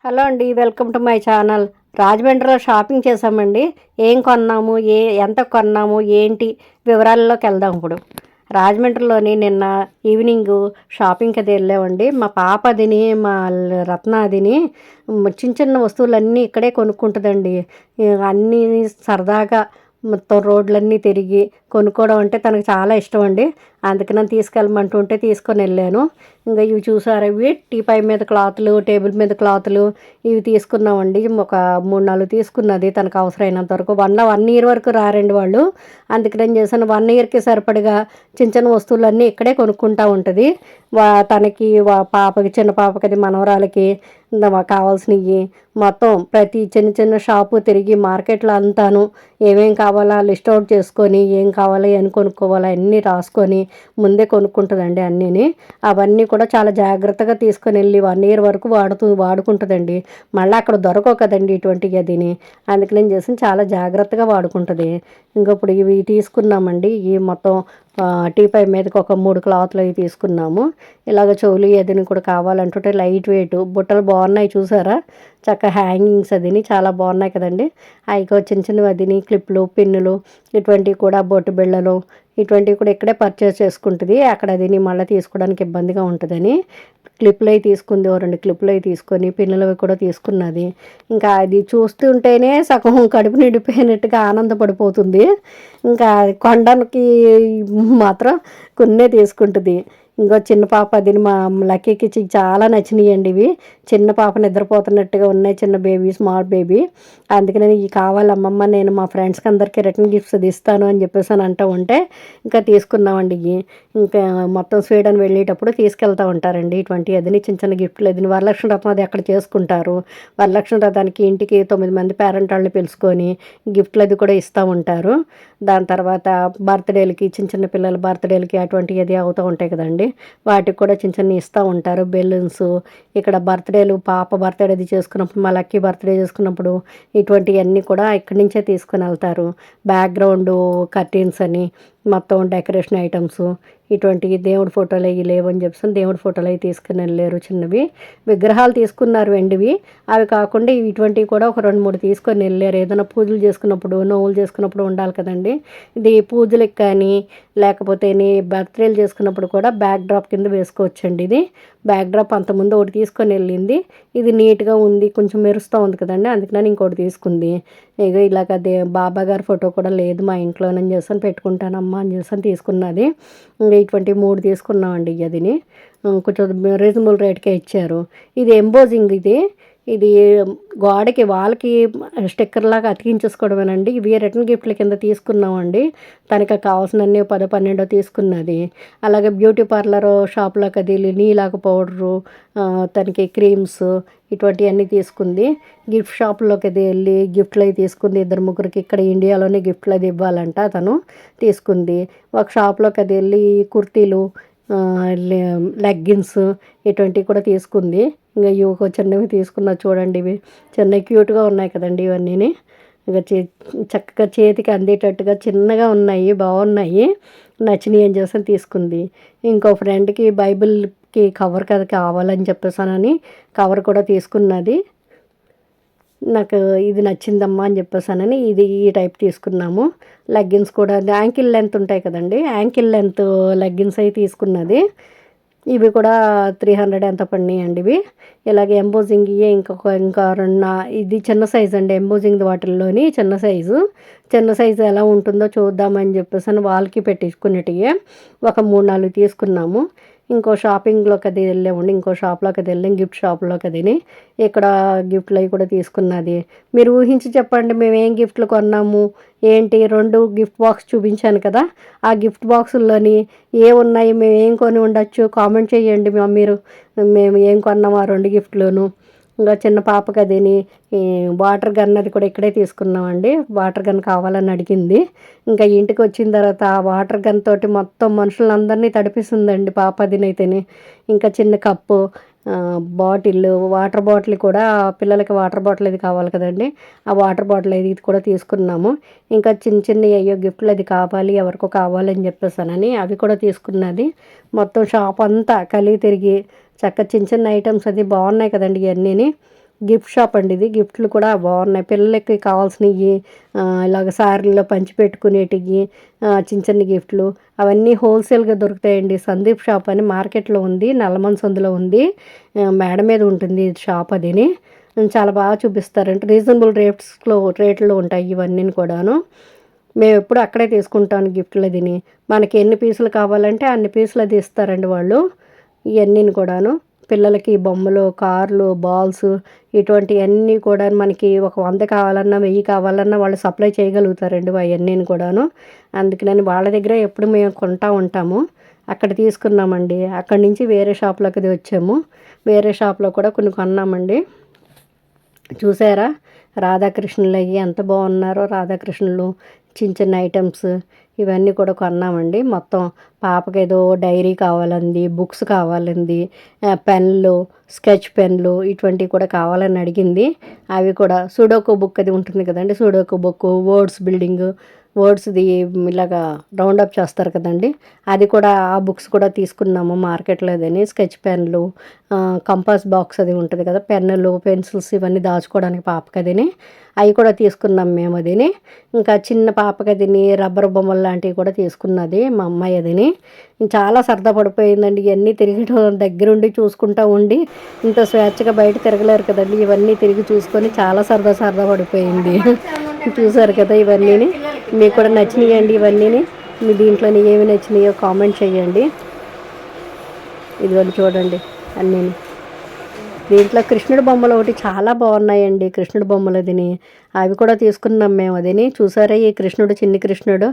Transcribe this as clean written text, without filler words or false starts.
Hello అండి, welcome to my channel. రాజమండ్రిలో shopping చేసామండి. ఏం కొన్నాము, ఎంత కొన్నాము, ఏంటి వివరాల్లోకి వెళ్దాం. ఇప్పుడు రాజమండ్రిలోని నిన్న ఈవినింగ్ షాపింగ్కి అది వెళ్ళామండి. మా పాప అదిని, మా రత్న అదిని చిన్న చిన్న వస్తువులన్నీ ఇక్కడే కొనుక్కుంటుందండి. అన్నీ సరదాగా మొత్తం రోడ్లన్నీ తిరిగి కొనుక్కోవడం అంటే తనకు చాలా ఇష్టం అండి. అందుకని తీసుకెళ్ళమంటుంటే తీసుకొని వెళ్ళాను. ఇంకా ఇవి చూసారు, ఇవి టీపై మీద క్లాతులు, టేబుల్ మీద క్లాతులు ఇవి తీసుకున్నామండి. ఒక 3-4 తీసుకున్నది తనకు అవసరమైనంత వరకు. 1 ఇయర్ వరకు రారండి వాళ్ళు. అందుకని ఏం చేశాను, 1 ఇయర్కి సరిపడగా చిన్న చిన్న వస్తువులన్నీ ఇక్కడే కొనుక్కుంటూ ఉంటుంది. తనకి పాపకి, చిన్న పాపకి, అది మనవరాలకి కావాల్సినవి మొత్తం ప్రతి చిన్న చిన్న షాపు తిరిగి మార్కెట్లో అంతాను ఏమేం కావాలా లిస్ట్ అవుట్ చేసుకొని ఏం కావాలి అని కొనుక్కోవాలా అన్నీ రాసుకొని ముందే కొనుక్కుంటుందండి అన్నీని. అవన్నీ కూడా చాలా జాగ్రత్తగా తీసుకొని వెళ్ళి 1 ఇయర్ వరకు వాడుకుంటుందండి. మళ్ళీ అక్కడ దొరకవు కదండి ఇటువంటివి అదిని. అందుకని ఏం చేసి చాలా జాగ్రత్తగా వాడుకుంటుంది. ఇంకప్పుడు ఇవి తీసుకున్నామండి. ఇవి మొత్తం టీపై మీదకి ఒక 3 క్లాత్లు అవి తీసుకున్నాము. ఇలాగ చెవులు అదిని కూడా కావాలంటుంటే లైట్ వెయిట్ బుట్టలు బాగున్నాయి చూసారా, చక్కగా హ్యాంగింగ్స్ అదిని చాలా బాగున్నాయి కదండి. అవి చిన్న చిన్నవి అదిని క్లిప్లు, పిన్నులు ఇటువంటివి కూడా, బొట్టు బిళ్ళలు ఇటువంటివి కూడా ఇక్కడే పర్చేస్ చేసుకుంటుంది. అక్కడ అదిని మళ్ళీ తీసుకోవడానికి ఇబ్బందిగా ఉంటుందని క్లిప్లు అవి తీసుకుంది. 2 క్లిప్లు అవి తీసుకొని పిన్నులవి కూడా తీసుకున్నది. ఇంకా అది చూస్తుంటేనే సగం కడుపు నిండిపోయినట్టుగా ఆనందపడిపోతుంది. ఇంకా కొండకి మాత్రం కొన్నే తీసుకుంటుంది. ఇంకో చిన్న పాప అదిని మా లక్కీకి చాలా నచ్చినాయండి. ఇవి చిన్న పాప నిద్రపోతున్నట్టుగా ఉన్నాయి, చిన్న బేబీ, స్మాల్ బేబీ. అందుకని ఇవి కావాలమ్మమ్మ, నేను మా ఫ్రెండ్స్కి అందరికీ రిటర్న్ గిఫ్ట్స్ అది ఇస్తాను అని చెప్పేసి అని అంటూ ఉంటే ఇంకా తీసుకున్నామండి. ఇవి ఇంకా మొత్తం స్వీడన్ వెళ్ళేటప్పుడు తీసుకెళ్తూ ఉంటారండి ఇటువంటి అదిని చిన్న చిన్న గిఫ్ట్లు. అదిని వరలక్ష్మి రథం అది అక్కడ చేసుకుంటారు. వరలక్ష్మి రథానికి ఇంటికి 9 మంది పేరెంట్ వాళ్ళని పిలుచుకొని గిఫ్ట్లు అది కూడా ఇస్తూ ఉంటారు. దాని తర్వాత బర్త్డేలకి, చిన్న చిన్న పిల్లల బర్త్డేలకి అటువంటివి అది అవుతూ ఉంటాయి కదండి, వాటికి కూడా చిన్న చిన్న ఇస్తూ ఉంటారు. బెలూన్స్ ఇక్కడ బర్త్డేలు, పాప బర్త్డే అది చేసుకున్నప్పుడు, మా లక్కీ బర్త్డే చేసుకున్నప్పుడు ఇటువంటివన్నీ కూడా ఇక్కడి నుంచే తీసుకొని వెళ్తారు. బ్యాక్గ్రౌండ్ కర్టీన్స్ అని మొత్తం డెకరేషన్ ఐటమ్స్ ఇటువంటివి, దేవుడి ఫోటోలు అవి లేవని చెప్పేసి దేవుడి ఫోటోలు అవి తీసుకుని వెళ్ళారు. చిన్నవి విగ్రహాలు తీసుకున్నారు వెండివి. అవి కాకుండా ఇటువంటివి కూడా ఒక 2-3 తీసుకొని వెళ్ళారు. ఏదైనా పూజలు చేసుకున్నప్పుడు, నోవులు చేసుకున్నప్పుడు ఉండాలి కదండి. ఇది పూజలకు కానీ లేకపోతే బర్త్డేలు చేసుకున్నప్పుడు కూడా బ్యాక్ డ్రాప్ కింద వేసుకోవచ్చండి. ఇది బ్యాక్ డ్రాప్ అంతకుముందు ఒకటి తీసుకొని వెళ్ళింది. ఇది నీట్గా ఉంది, కొంచెం మెరుస్తూ ఉంది కదండి, అందుకని ఇంకోటి తీసుకుంది. ఇక ఇలాగ బాబా గారి ఫోటో కూడా లేదు మా ఇంట్లోనని చేస్తాను, పెట్టుకుంటానమ్మా అని చేస్తాను తీసుకున్నది. ఇంకా ఇటువంటి 3 తీసుకున్నామండి. అదిని కొంచెం రీజనబుల్ రేట్కే ఇచ్చారు. ఇది ఎంబోజింగ్, ఇది గోడకి వాళ్ళకి స్టిక్కర్ లాగా అతికించేసుకోవడమేనండి. ఇవి రిటర్న్ గిఫ్ట్ల కింద తీసుకున్నామండి. తనకి కావాల్సినన్ని 10-12 తీసుకున్నది. అలాగే బ్యూటీ పార్లర్ షాప్లోకి అది నీలాక పౌడరు, తనకి క్రీమ్స్ ఇటువంటివన్నీ తీసుకుంది. గిఫ్ట్ షాప్లోకి అది వెళ్ళి గిఫ్ట్లు అవి తీసుకుంది. 2-3కి ఇక్కడ ఇండియాలోనే గిఫ్ట్లు అది ఇవ్వాలంట, తను తీసుకుంది. ఒక షాప్లోకి అది వెళ్ళి కుర్తీలు, లెగ్గిన్స్ ఇటువంటివి కూడా తీసుకుంది. ఇంకా ఇవి ఒక చిన్నవి తీసుకున్నా చూడండి, ఇవి చిన్నవి క్యూట్గా ఉన్నాయి కదండి ఇవన్నీ. ఇంకా చక్కగా చేతికి అందేటట్టుగా చిన్నగా ఉన్నాయి, బాగున్నాయి, నచ్చినాయి అని చెప్పేసి తీసుకుంది. ఇంకో ఫ్రెండ్కి బైబిల్కి కవర్ కదా కావాలని చెప్పేసానని కవర్ కూడా తీసుకున్నది. నాకు ఇది నచ్చిందమ్మా అని చెప్పేసానని ఈ టైప్ తీసుకున్నాము. లెగ్గిన్స్ కూడా యాంకిల్ లెంత్ ఉంటాయి కదండి, యాంకిల్ లెంత్ లెగ్గిన్స్ అవి తీసుకున్నది. ఇవి కూడా 300 ఎంత పడినాయండి ఇవి. ఇలాగే ఎంబోజింగ్ ఇంకా 2 ఇది చిన్న సైజు అండి. ఎంబోజింగ్ వాటిల్లోని చిన్న సైజు ఎలా ఉంటుందో చూద్దామని చెప్పేసి అని వాళ్ళకి పెట్టించుకునేటివి ఒక 3-4 తీసుకున్నాము. ఇంకో షాపింగ్లోకి అది వెళ్ళామండి. ఇంకో షాప్లోకి అది వెళ్ళాం, గిఫ్ట్ షాప్లోకి అదిని. ఇక్కడ గిఫ్ట్లు అవి కూడా తీసుకున్నది. మీరు ఊహించి చెప్పండి మేము ఏం గిఫ్ట్లు కొన్నాము ఏంటి. 2 గిఫ్ట్ బాక్స్ చూపించాను కదా, ఆ గిఫ్ట్ బాక్సుల్లోని ఏమున్నాయి, మేము ఏం కొని ఉండొచ్చు కామెంట్ చేయండి. మీరు మేము ఏం కొన్నాము ఆ 2 గిఫ్ట్లోను. ఇంకా చిన్న పాపకి అదిని వాటర్ గన్ అది కూడా ఇక్కడే తీసుకున్నామండి. వాటర్ గన్ కావాలని అడిగింది. ఇంకా ఇంటికి వచ్చిన తర్వాత ఆ వాటర్ గన్ తోటి మొత్తం మనుషులందరినీ తడిపిస్తుందండి పాప అదినైతేనే. ఇంకా చిన్న కప్పు, బాటిల్, వాటర్ బాటిల్ కూడా పిల్లలకి వాటర్ బాటిల్ అది కావాలి కదండి, ఆ వాటర్ బాటిల్ అది ఇది కూడా తీసుకున్నాము. ఇంకా చిన్న చిన్న అయ్యో గిఫ్ట్లు అది కావాలి ఎవరికో కావాలని చెప్పేసానని అవి కూడా తీసుకున్నది. మొత్తం షాప్ అంతా కలిగి తిరిగి చిన్న చిన్న ఐటమ్స్ అది బాగున్నాయి కదండి ఇవన్నీ. గిఫ్ట్ షాప్ అండి ఇది. గిఫ్ట్లు కూడా బాగున్నాయి, పిల్లలకి కావాల్సినవి, ఇలాగ శారీలో పంచిపెట్టుకునేటివి, చిన్న చిన్న గిఫ్ట్లు అవన్నీ హోల్సేల్గా దొరుకుతాయండి. సందీప్ షాప్ అని మార్కెట్లో ఉంది, నల్లమన్ సందులో ఉంది, మేడ మీద ఉంటుంది షాప్. అదిని చాలా బాగా చూపిస్తారంటే రీజనబుల్ రేట్లో ఉంటాయి ఇవన్నీ కూడాను. మేము ఎప్పుడు అక్కడే తీసుకుంటాను గిఫ్ట్లు. అదిని మనకి ఎన్ని పీసులు కావాలంటే అన్ని పీసులు అది ఇస్తారండి వాళ్ళు. ఇవన్నీ కూడాను పిల్లలకి బొమ్మలు, కార్లు, బాల్స్ ఇటువంటివన్నీ కూడా మనకి ఒక 100 కావాలన్నా 1000 కావాలన్నా వాళ్ళు సప్లై చేయగలుగుతారండి అవన్నీ కూడాను. అందుకని వాళ్ళ దగ్గర ఎప్పుడు మేము కొంటూ ఉంటాము. అక్కడ తీసుకున్నామండి. అక్కడి నుంచి వేరే షాప్లోకి వచ్చాము. వేరే షాప్లో కూడా కొన్ని కొన్నామండి. చూసారా రాధాకృష్ణులు అయ్యి ఎంత బాగున్నారో. రాధాకృష్ణులు చిన్న చిన్న ఐటమ్స్ ఇవన్నీ కూడా కొన్నామండి. మొత్తం పాపకి ఏదో డైరీ కావాలంది, బుక్స్ కావాలంది, పెన్లు, స్కెచ్ పెన్లు ఇటువంటివి కూడా కావాలని అడిగింది. అవి కూడా సుడోకో బుక్ అది ఉంటుంది కదండి, సుడోకో బుక్, వర్డ్స్ది ఇలాగా రౌండప్ చేస్తారు కదండి, అది కూడా ఆ బుక్స్ కూడా తీసుకున్నాము మార్కెట్లో. అదని స్కెచ్ పెన్లు, కంపాస్ బాక్స్ అది ఉంటుంది కదా, పెన్నులు, పెన్సిల్స్ ఇవన్నీ దాచుకోవడానికి పాపకి అదిని అవి కూడా తీసుకున్నాం మేము. అదిని ఇంకా చిన్న పాపకి అదిని రబ్బర్ బొమ్మలు లాంటివి కూడా తీసుకున్నది మా అమ్మాయి. అదిని చాలా సరదా పడిపోయిందండి. ఇవన్నీ తిరగడం దగ్గరుండి చూసుకుంటూ ఉండి, ఇంత స్వేచ్ఛగా బయట తిరగలేరు కదండి, ఇవన్నీ తిరిగి చూసుకొని చాలా సరదా పడిపోయింది. చూసారు కదా ఇవన్నీ. మీకు కూడా నచ్చినాయండి ఇవన్నీ? మీ దీంట్లోని ఏమి నచ్చినాయో కామెంట్ చేయండి. ఇదిగోండి చూడండి అన్నీ. దీంట్లో కృష్ణుడి బొమ్మలు ఒకటి చాలా బాగున్నాయండి, కృష్ణుడి బొమ్మలు అదిని అవి కూడా తీసుకున్నాం మేము. అదిని చూసారా ఈ కృష్ణుడు, చిన్ని కృష్ణుడు.